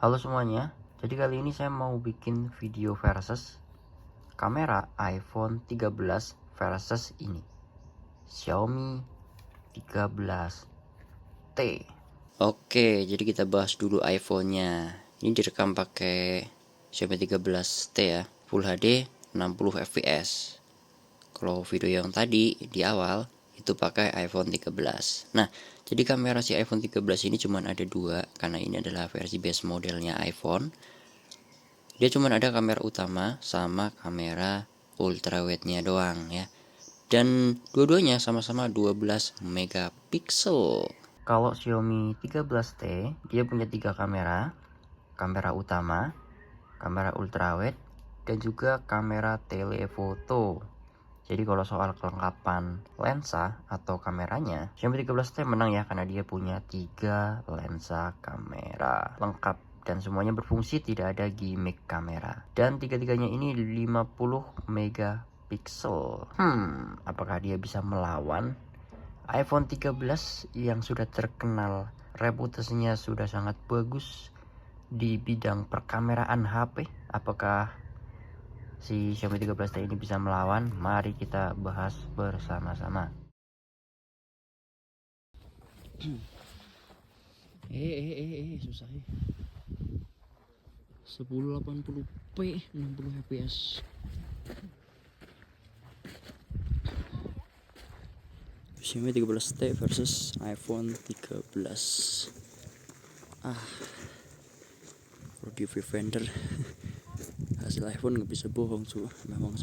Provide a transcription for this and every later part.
Halo semuanya, jadi kali ini saya mau bikin video versus kamera iPhone 13 versus ini Xiaomi 13T. Oke, jadi kita bahas dulu iPhone-nya. Ini direkam pakai Xiaomi 13T ya, Full HD 60 fps. Kalau video yang tadi di awal itu pakai iPhone 13. Nah, jadi kamera si iPhone 13 ini cuma ada dua, karena ini adalah versi base modelnya iPhone. Dia cuma ada kamera utama sama kamera ultrawide-nya doang ya. Dan dua-duanya sama-sama 12 megapiksel. Kalau Xiaomi 13T dia punya 3 kamera. Kamera utama, kamera ultrawide, dan juga kamera telefoto. Jadi kalau soal kelengkapan lensa atau kameranya, Xiaomi 13T menang ya, karena dia punya 3 lensa kamera lengkap dan semuanya berfungsi, tidak ada gimmick kamera. Dan tiga-tiganya ini 50 megapiksel. Apakah dia bisa melawan iPhone 13 yang sudah terkenal reputasinya sudah sangat bagus di bidang perkameraan HP? Apakah si Xiaomi 13T ini bisa melawan? Mari kita bahas bersama-sama. Susah ya. 1080p 60 fps. Xiaomi 13T versus iPhone 13. Review vendor. Hasil iPhone nggak bisa bohong tuh, memang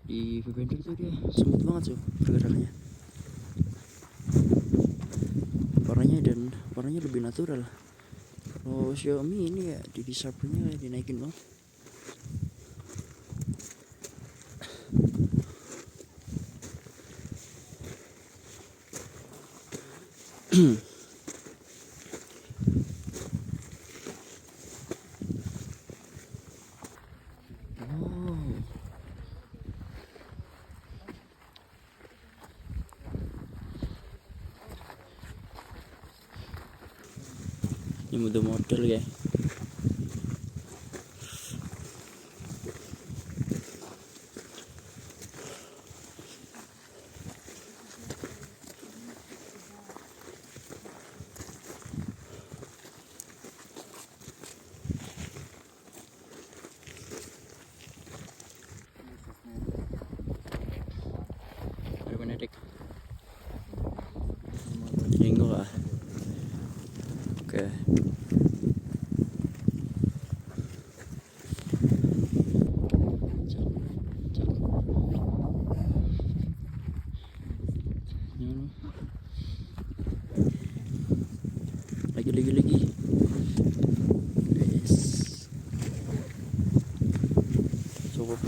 di vendor tuh dia smooth banget tuh pergerakannya, warnanya lebih natural. Kalau Xiaomi ini ya di sharpennya kayak dinaikin banget. Ini model ya. Ada Benedict. Jenggo lah. Oke. Lagi. Yes. Coba.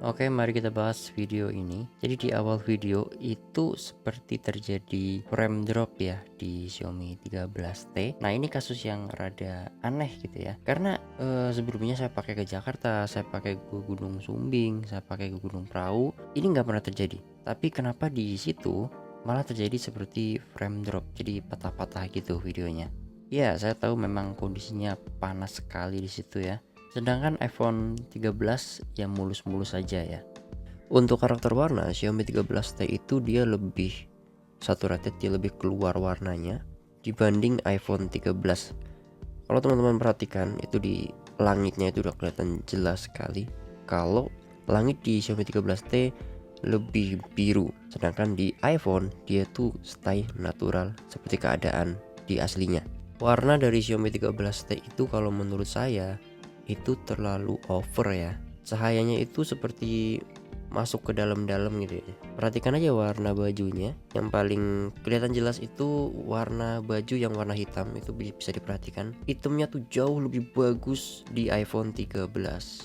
Oke, mari kita bahas video ini. Jadi di awal video itu seperti terjadi frame drop ya di Xiaomi 13T. Nah, ini kasus yang rada aneh gitu ya. Karena sebelumnya saya pakai ke Jakarta, saya pakai ke Gunung Sumbing, saya pakai ke Gunung Prau, ini nggak pernah terjadi. Tapi kenapa di situ malah terjadi seperti frame drop, jadi patah-patah gitu videonya. Ya, saya tahu memang kondisinya panas sekali di situ ya. Sedangkan iPhone 13 yang mulus-mulus saja ya. Untuk karakter warna, Xiaomi 13T itu dia lebih saturated, dia lebih keluar warnanya dibanding iPhone 13. Kalau teman-teman perhatikan, itu di langitnya itu udah kelihatan jelas sekali. Kalau langit di Xiaomi 13T lebih biru, sedangkan di iPhone dia tuh stay natural seperti keadaan di aslinya. Warna dari Xiaomi 13T itu kalau menurut saya itu terlalu over ya. Cahayanya itu seperti masuk ke dalam-dalam gitu ya. Perhatikan aja warna bajunya. Yang paling kelihatan jelas itu warna baju yang warna hitam, itu bisa diperhatikan. Hitamnya tuh jauh lebih bagus di iPhone 13.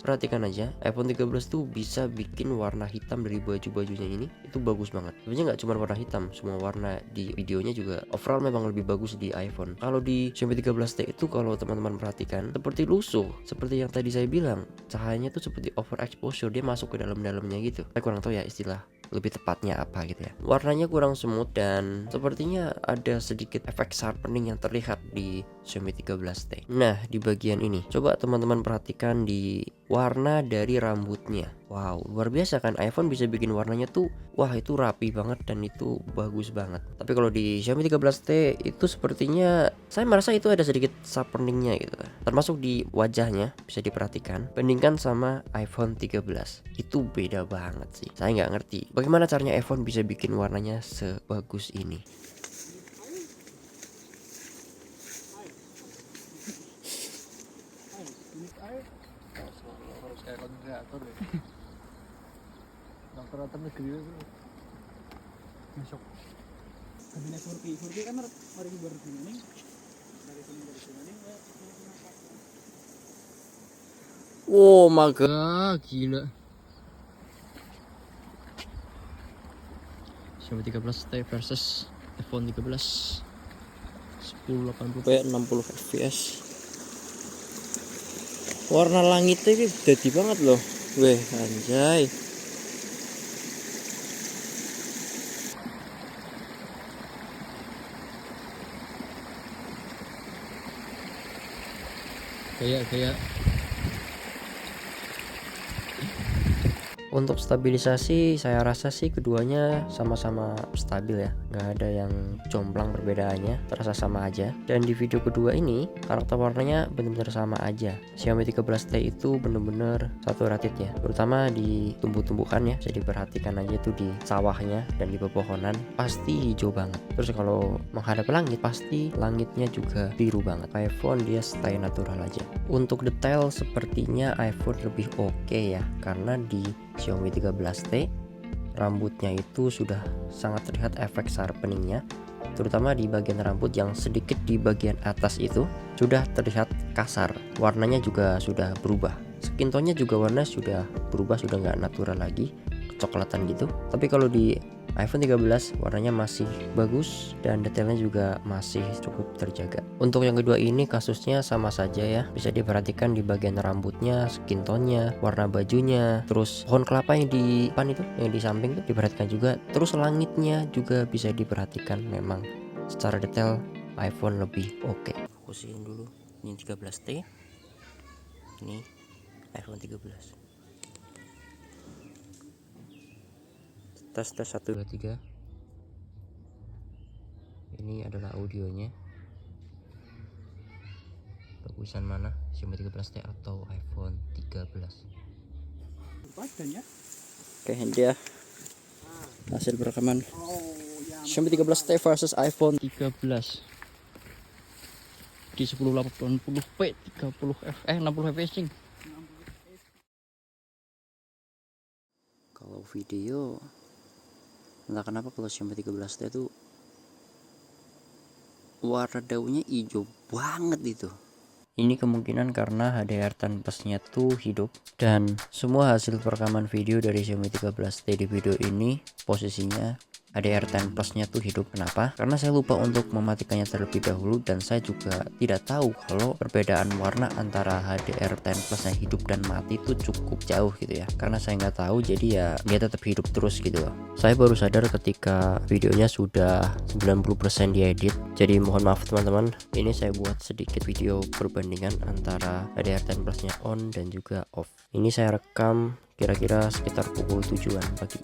Perhatikan aja, iPhone 13 tuh bisa bikin warna hitam dari baju-bajunya ini itu bagus banget. Sebenarnya nggak cuma warna hitam, semua warna di videonya juga overall memang lebih bagus di iPhone. Kalau di Xiaomi 13T itu kalau teman-teman perhatikan seperti lusuh, seperti yang tadi saya bilang, cahayanya tuh seperti overexposure, dia masuk ke dalam-dalamnya gitu. Saya kurang tahu ya istilah lebih tepatnya apa gitu ya. Warnanya kurang smooth dan sepertinya ada sedikit efek sharpening yang terlihat di Xiaomi 13T. Nah, di bagian ini coba teman-teman perhatikan di warna dari rambutnya. Wow, luar biasa kan, iPhone bisa bikin warnanya tuh wah itu rapi banget dan itu bagus banget. Tapi kalau di Xiaomi 13T itu sepertinya saya merasa itu ada sedikit sharpeningnya gitu. Termasuk di wajahnya bisa diperhatikan. Bandingkan sama iPhone 13 itu beda banget sih. Saya nggak ngerti bagaimana caranya iPhone bisa bikin warnanya sebagus ini. Harus kayak kontributor deh. Dokter negeri itu masuk. Kabinet 4K kan mari baru ini dari sini ya. Oh my god, gila. Xiaomi 13T versus iPhone 13 1080p 60 fps. Warna langitnya ini jadi banget loh. Weh, anjay. Kayak Untuk stabilisasi saya rasa sih keduanya sama-sama stabil ya, nggak ada yang jomplang perbedaannya, terasa sama aja. Dan di video kedua ini karakter warnanya benar-benar sama aja. Xiaomi 13T itu bener-bener satu rated ya, terutama di tumbuh-tumbuhan ya, jadi perhatikan aja tuh di sawahnya dan di pepohonan pasti hijau banget. Terus kalau menghadap langit pasti langitnya juga biru banget. iPhone dia stay natural aja. Untuk detail sepertinya iPhone lebih oke ya, karena di Xiaomi 13T rambutnya itu sudah sangat terlihat efek sharpeningnya, terutama di bagian rambut yang sedikit di bagian atas itu sudah terlihat kasar. Warnanya juga sudah berubah, skin tone-nya juga warna sudah berubah, sudah nggak natural lagi, kecoklatan gitu. Tapi kalau di iPhone 13 warnanya masih bagus dan detailnya juga masih cukup terjaga. Untuk yang kedua ini kasusnya sama saja ya, bisa diperhatikan di bagian rambutnya, skin tone-nya, warna bajunya, terus pohon kelapa yang di depan itu, yang di samping itu diperhatikan juga. Terus langitnya juga bisa diperhatikan, memang secara detail iPhone lebih oke. Fokusin dulu, ini 13T, ini iPhone 13. Tes 1 2 3. Ini adalah audionya. Bagusan mana? Xiaomi 13T atau iPhone 13? Padanya. Oke, dia hasil perekaman Xiaomi 13T versus iPhone 13 di 1080p 60 fps. Kalau video entah kenapa kalau Xiaomi 13T itu warna daunnya hijau banget itu. Ini kemungkinan karena HDR10 Plus-nya tuh hidup, dan semua hasil perekaman video dari Xiaomi 13T di video ini posisinya HDR10 Plus-nya tuh hidup. Kenapa? Karena saya lupa untuk mematikannya terlebih dahulu, dan saya juga tidak tahu kalau perbedaan warna antara HDR10 Plus yang hidup dan mati itu cukup jauh gitu ya. Karena saya nggak tahu, jadi ya dia tetap hidup terus gitu loh. Saya baru sadar ketika videonya sudah 90% diedit. Jadi mohon maaf teman-teman, ini saya buat sedikit video perbandingan antara HDR10 Plus-nya on dan juga off. Ini saya rekam kira-kira sekitar pukul 7-an pagi.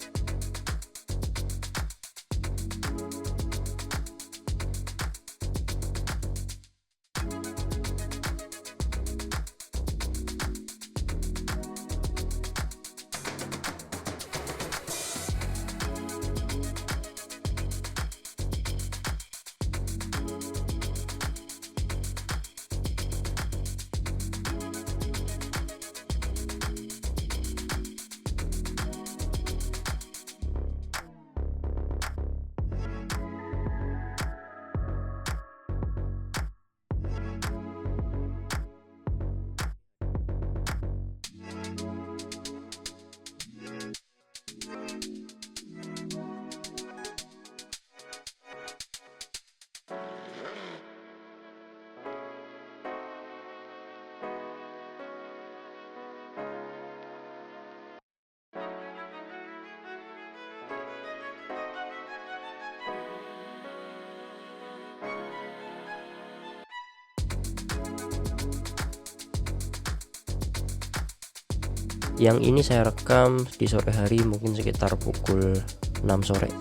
Yang ini saya rekam di sore hari, mungkin sekitar pukul 6 sore.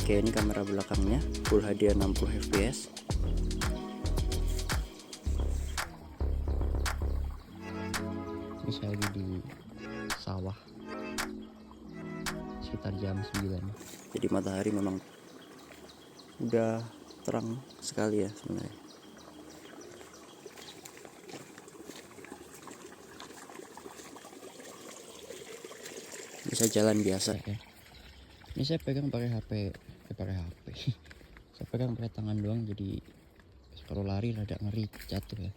Oke, ini kamera belakangnya Full HD 60 fps. Ini saya lagi di sawah sekitar jam 9. Jadi matahari memang udah terang sekali ya sebenarnya. Bisa jalan biasa ya. Ini saya pegang pakai HP. Saya pegang pakai tangan doang, jadi kalau lari rada ngeri jatuh ya.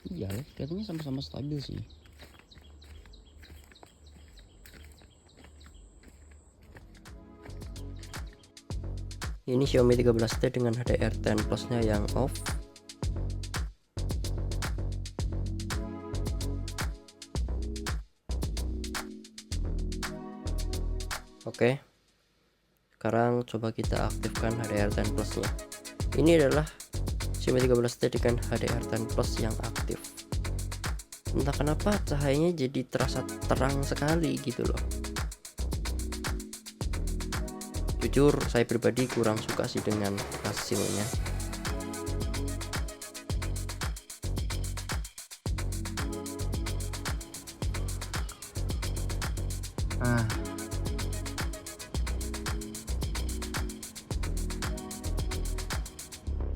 Iya, kelihatannya sama-sama stabil sih. Ini Xiaomi 13T dengan HDR10 Plus-nya yang off. Oke. Sekarang coba kita aktifkan HDR10 Plus-nya. Ini adalah Xiaomi 13T dengan HDR10 Plus yang aktif. Entah kenapa cahayanya jadi terasa terang sekali gitu loh. Jujur saya pribadi kurang suka sih dengan hasilnya.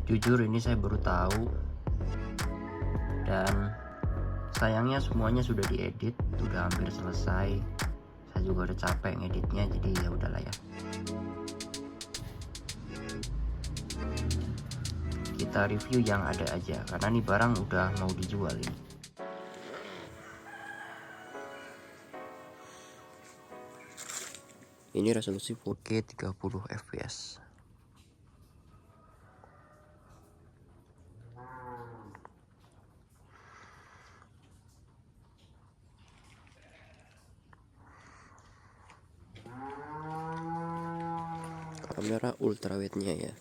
Jujur ini saya baru tahu, dan sayangnya semuanya sudah diedit, sudah hampir selesai. Saya juga udah capek ngeditnya, jadi ya udahlah ya. Kita review yang ada aja, karena nih barang udah mau dijual ini. Ini resolusi 4K 30 fps. kamera ultrawide-nya ya.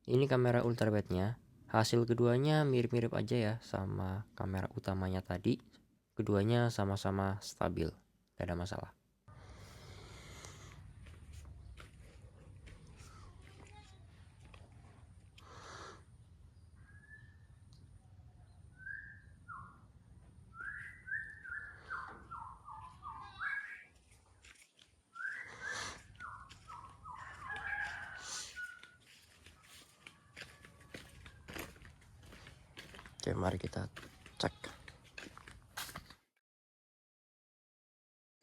Ini kamera ultrawide-nya. Hasil keduanya mirip-mirip aja ya sama kamera utamanya tadi. Keduanya sama-sama stabil, gak ada masalah. Oke, mari kita cek.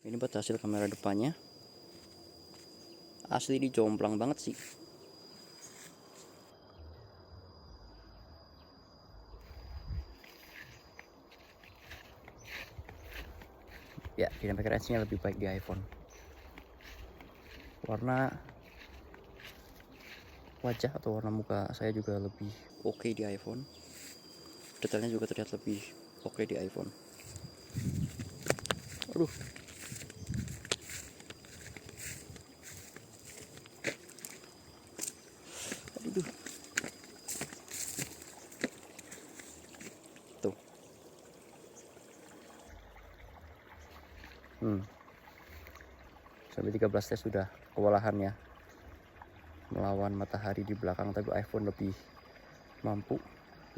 Ini buat hasil kamera depannya. Asli ini jomplang banget sih. Ya, dynamic range-nya lebih baik di iPhone. Warna wajah atau warna muka saya juga lebih Oke di iPhone. Detailnya juga terlihat lebih oke di iPhone. Aduh. Aduh. Tuh. Xiaomi 13T sudah kewalahan ya melawan matahari di belakang, tapi iPhone lebih mampu.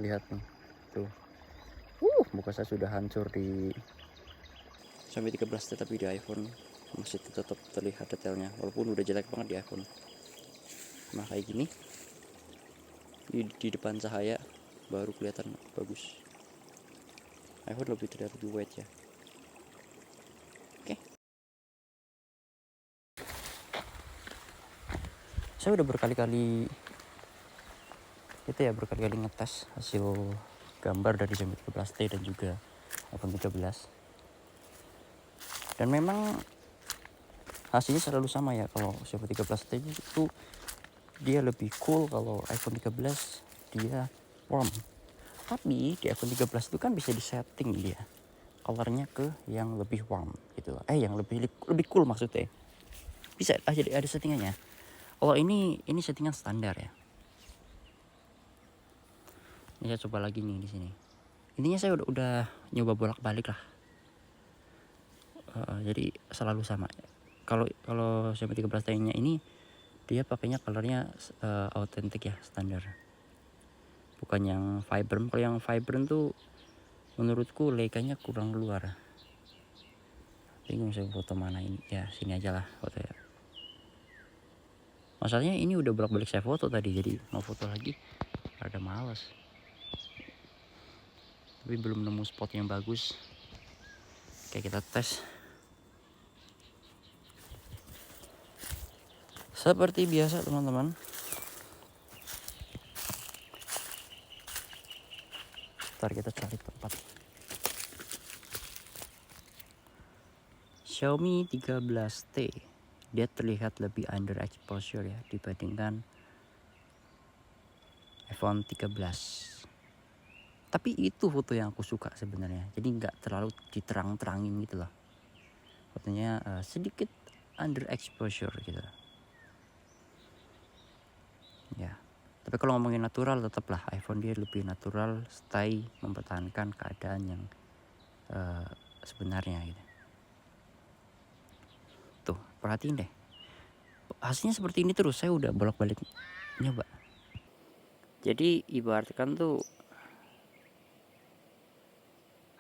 Lihat nih, tuh. Muka saya sudah hancur di Xiaomi 13T tapi di iPhone masih tetap terlihat detailnya walaupun udah jelek banget di iPhone. Nah kayak gini di depan cahaya baru kelihatan bagus. iPhone lebih terlihat lebih white ya. Oke. saya udah berkali-kali itu ya berkali-kali ngetes hasil gambar dari Xiaomi 13T dan juga iPhone 13. Dan memang hasilnya selalu sama ya, kalau Xiaomi 13T itu dia lebih cool, kalau iPhone 13 dia warm. Tapi di iPhone 13 itu kan bisa disetting dia colornya ke yang lebih warm gitu. Yang lebih cool maksudnya. Bisa ada settingannya. Oh ini settingan standar ya. Ini saya coba lagi nih di sini. Intinya saya udah nyoba bolak-balik lah. Jadi selalu sama. Kalau Xiaomi 13T-nya ini dia pakainya colornya authentic ya, standar. Bukan yang vibrant. Kalau yang vibrant tuh menurutku Leica-nya kurang keluar. Bingung saya foto mana ini. Ya sini aja lah foto ya. Masalahnya ini udah bolak-balik saya foto tadi, jadi mau foto lagi ada males. Tapi belum nemu spot yang bagus. Oke, kita tes. Seperti biasa teman-teman. Ntar kita cari tempat. Xiaomi 13T dia terlihat lebih underexposure ya dibandingkan iPhone 13. Tapi itu foto yang aku suka sebenarnya. Jadi nggak terlalu diterang-terangin gitu loh. Fotonya sedikit underexposure gitu. Ya. Tapi kalau ngomongin natural, tetaplah iPhone dia lebih natural, stay mempertahankan keadaan yang sebenarnya gitu. Tuh, perhatiin deh. Hasilnya seperti ini terus, saya udah bolak-balik nyoba. Jadi ibaratkan tuh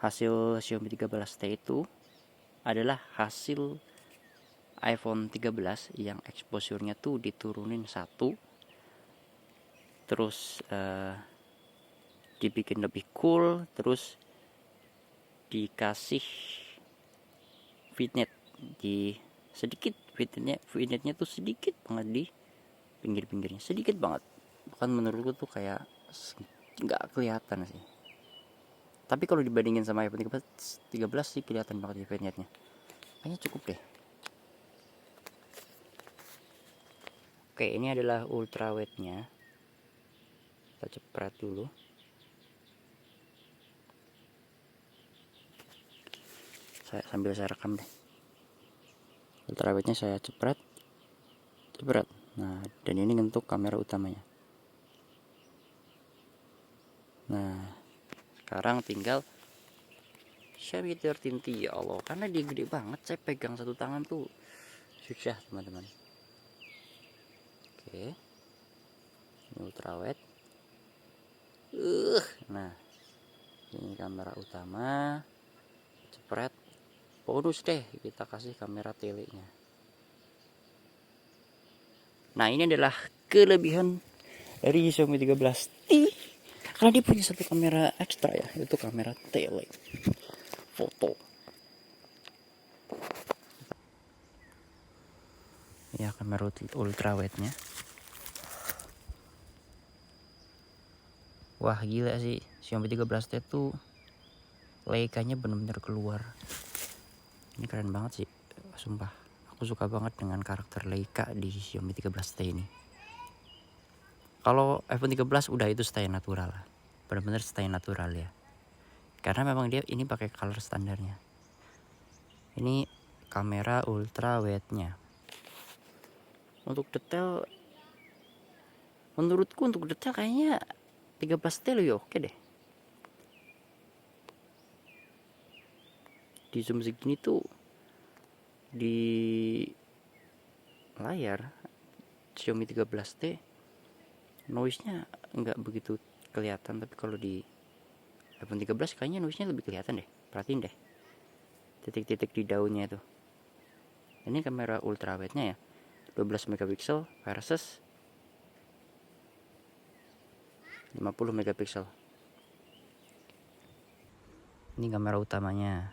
hasil Xiaomi 13T itu adalah hasil iPhone 13 yang exposure-nya tuh diturunin 1. Terus dibikin lebih cool, terus dikasih vignette di sedikit, vignette-nya tuh sedikit banget di pinggir-pinggirnya, sedikit banget. Bahkan menurutku tuh kayak nggak kelihatan sih. Tapi kalau dibandingin sama iPhone 13 sih kelihatan banget di vignette-nya. Kayaknya cukup deh. Oke, ini adalah ultrawide-nya. Kita cepret dulu. Sambil saya rekam deh. Ultrawide-nya saya cepret. Nah, dan ini untuk kamera utamanya. Nah, sekarang tinggal Xiaomi 13T. Ya Allah, karena dia gede banget, saya pegang satu tangan tuh susah teman-teman. Oke, ini ultrawide. Nah, ini kamera utama. Cepret. Bonus deh, kita kasih kamera telenya. Nah, ini adalah kelebihan dari Xiaomi 13T, karena dia punya satu kamera ekstra ya, yaitu kamera tele foto. Ya, kamera ultrawide-nya. Wah, gila sih, Xiaomi 13T tuh Leica-nya bener-bener keluar. Ini keren banget sih, sumpah. Aku suka banget dengan karakter Leica di Xiaomi 13T ini. Kalau iPhone 13 udah itu stay natural, bener-bener stay natural ya. Karena memang dia ini pakai color standarnya. Ini kamera ultrawide-nya. Untuk detail, menurutku untuk detail kayaknya 13T lebih oke deh. Di zoom segini tuh di layar Xiaomi 13T noise-nya nggak begitu kelihatan, tapi kalau di iPhone 13 kayaknya noise-nya lebih kelihatan deh. Perhatiin deh titik-titik di daunnya itu. Ini kamera ultrawide-nya ya, 12 megapiksel versus 50 megapiksel. Ini kamera utamanya.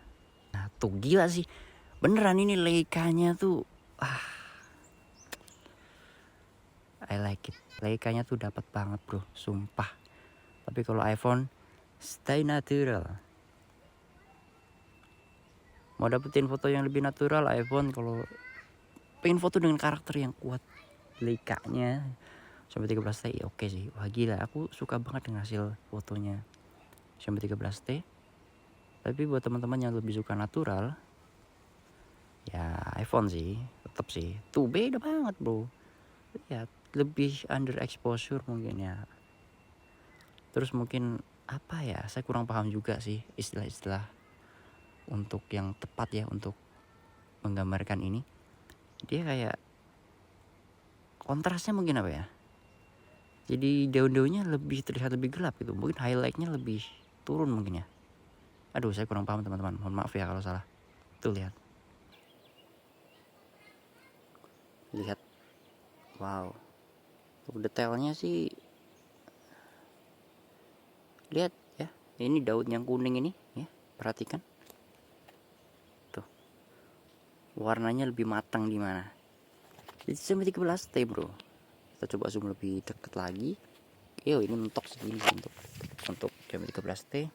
Nah, tuh gila sih. Beneran ini Leica-nya tuh I like it. Leica-nya tuh dapat banget bro, sumpah. Tapi kalau iPhone stay natural. Mau dapetin foto yang lebih natural iPhone, kalau pengen foto dengan karakter yang kuat Leica-nya Xiaomi 13T oke sih. Wah gila, aku suka banget dengan hasil fotonya Xiaomi 13T. Tapi buat teman-teman yang lebih suka natural, ya iPhone sih, tetap sih. Tuh beda banget bro. Ya lebih under exposure mungkin ya. Terus mungkin apa ya, saya kurang paham juga sih istilah-istilah untuk yang tepat ya untuk menggambarkan ini. Dia kayak kontrasnya mungkin apa ya, jadi daun-daunnya lebih terlihat lebih gelap gitu, mungkin highlightnya lebih turun mungkin ya. Aduh saya kurang paham teman-teman, mohon maaf ya kalau salah. Tuh lihat, wow, untuk detailnya sih lihat ya, ini daun yang kuning ini ya, perhatikan tuh warnanya lebih matang di mana. Jadi Xiaomi 13T bro. Kita coba zoom lebih deket lagi. Yo ini mentok segini untuk Xiaomi 13T.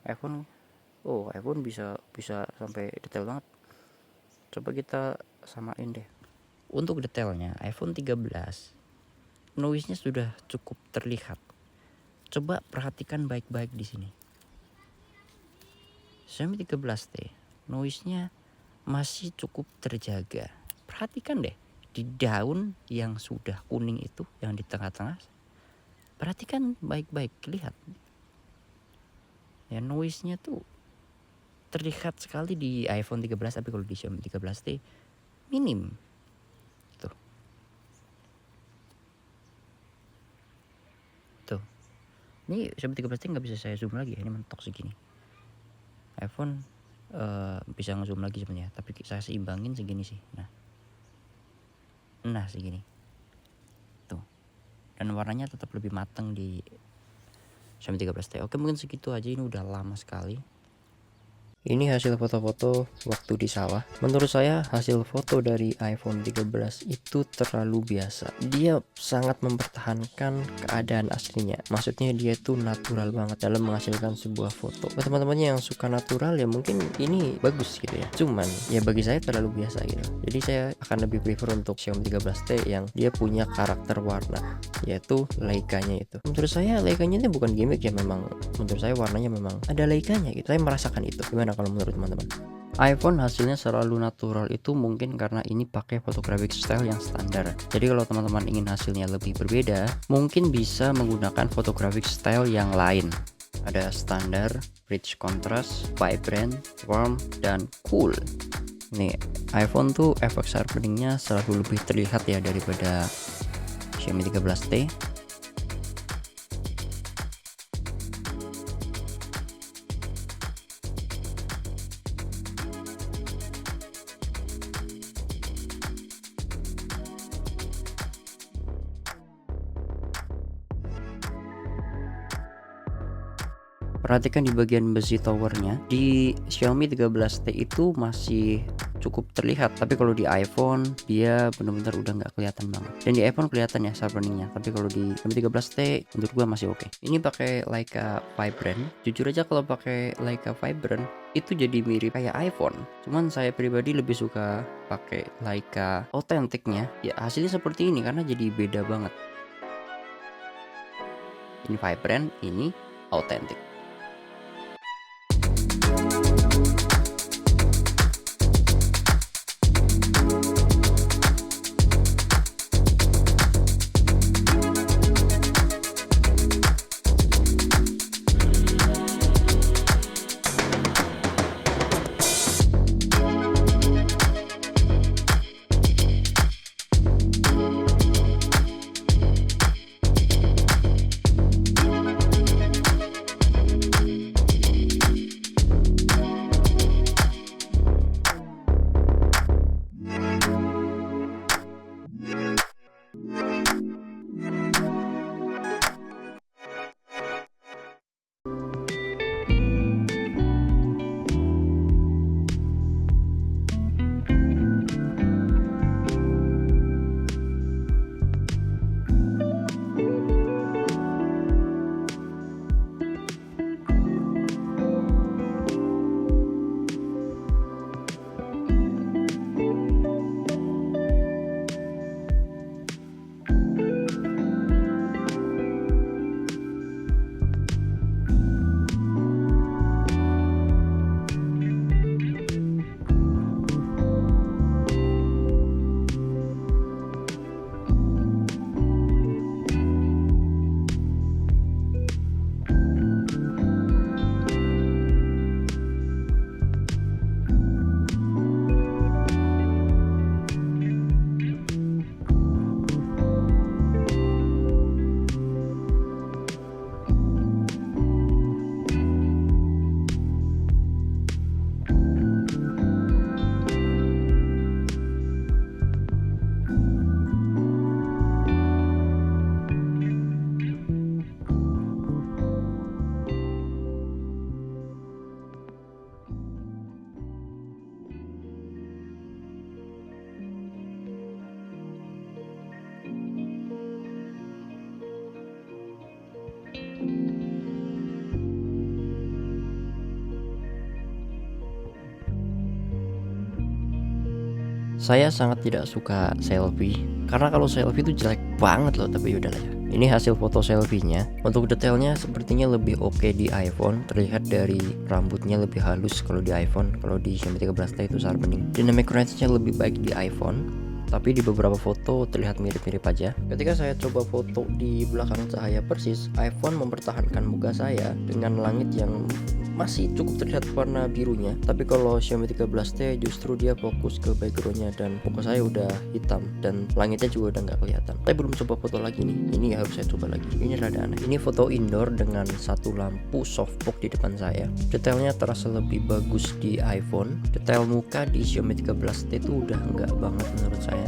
iPhone, oh iPhone bisa sampai detail banget. Coba kita samain deh. Untuk detailnya iPhone 13 noise-nya sudah cukup terlihat. Coba perhatikan baik-baik di sini. Xiaomi 13T noise-nya masih cukup terjaga. Perhatikan deh di daun yang sudah kuning itu, yang di tengah-tengah. Perhatikan baik-baik, lihat. Ya noise-nya tuh terlihat sekali di iPhone 13, tapi kalau di Xiaomi 13T minim. Tuh. Tuh. Ini Xiaomi 13T nggak bisa saya zoom lagi, ini mentok segini. iPhone bisa nge-zoom lagi sebenarnya, tapi saya seimbangin segini sih. Nah segini tuh, dan warnanya tetap lebih matang di Xiaomi 13T. Oke mungkin segitu aja, ini udah lama sekali. Ini hasil foto-foto waktu di sawah. Menurut saya hasil foto dari iPhone 13 itu terlalu biasa. Dia sangat mempertahankan keadaan aslinya. Maksudnya dia itu natural banget dalam menghasilkan sebuah foto. Buat teman-temannya yang suka natural ya mungkin ini bagus gitu ya. Cuman ya bagi saya terlalu biasa gitu. Jadi saya akan lebih prefer untuk Xiaomi 13T yang dia punya karakter warna, yaitu Leica-nya itu. Menurut saya Leica-nya itu bukan gimmick ya, memang menurut saya warnanya memang ada Leica-nya gitu. Saya merasakan itu. Gimana kalau menurut teman-teman? iPhone hasilnya selalu natural itu mungkin karena ini pakai photographic style yang standar. Jadi kalau teman-teman ingin hasilnya lebih berbeda, mungkin bisa menggunakan photographic style yang lain. Ada standar, rich contrast, vibrant, warm, dan cool. Nih iPhone tuh efek sharpeningnya selalu lebih terlihat ya daripada Xiaomi 13T. Perhatikan di bagian besi towernya, di Xiaomi 13T itu masih cukup terlihat, tapi kalau di iPhone dia benar-benar udah nggak kelihatan banget. Dan di iPhone kelihatan ya sharpeningnya, tapi kalau di Xiaomi 13T menurut gua masih oke. Ini pakai Leica Vibrant. Jujur aja kalau pakai Leica Vibrant itu jadi mirip kayak iPhone. Cuman saya pribadi lebih suka pakai Leica Authentic-nya. Ya hasilnya seperti ini karena jadi beda banget. Ini Vibrant, ini Authentic. Saya sangat tidak suka selfie karena kalau selfie itu jelek banget loh, tapi udahlah ya. Ini hasil foto selfie-nya. Untuk detailnya sepertinya lebih oke di iPhone. Terlihat dari rambutnya lebih halus kalau di iPhone. Kalau di Xiaomi 13T itu sharpening. Dynamic range-nya lebih baik di iPhone. Tapi di beberapa foto terlihat mirip-mirip aja. Ketika saya coba foto di belakang cahaya persis, iPhone mempertahankan muka saya dengan langit yang masih cukup terlihat warna birunya. Tapi kalau Xiaomi 13T justru dia fokus ke backgroundnya dan muka saya udah hitam dan langitnya juga udah nggak kelihatan. Saya belum coba foto lagi nih. Ini harus saya coba lagi. Ini rada aneh. Ini foto indoor dengan satu lampu softbox di depan saya. Detailnya terasa lebih bagus di iPhone. Detail muka di Xiaomi 13T itu udah nggak banget menurut saya.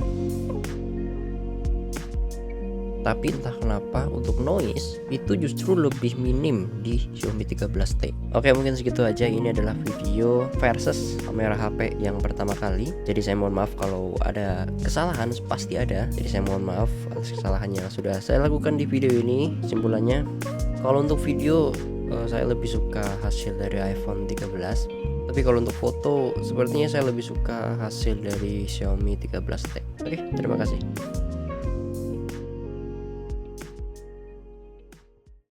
Tapi entah kenapa untuk noise itu justru lebih minim di Xiaomi 13T. Oke, mungkin segitu aja. Ini adalah video versus kamera HP yang pertama kali. Jadi saya mohon maaf kalau ada kesalahan, pasti ada. Jadi saya mohon maaf atas kesalahan yang sudah saya lakukan di video ini. Kesimpulannya, kalau untuk video saya lebih suka hasil dari iPhone 13. Tapi kalau untuk foto sepertinya saya lebih suka hasil dari Xiaomi 13T. Oke, terima kasih.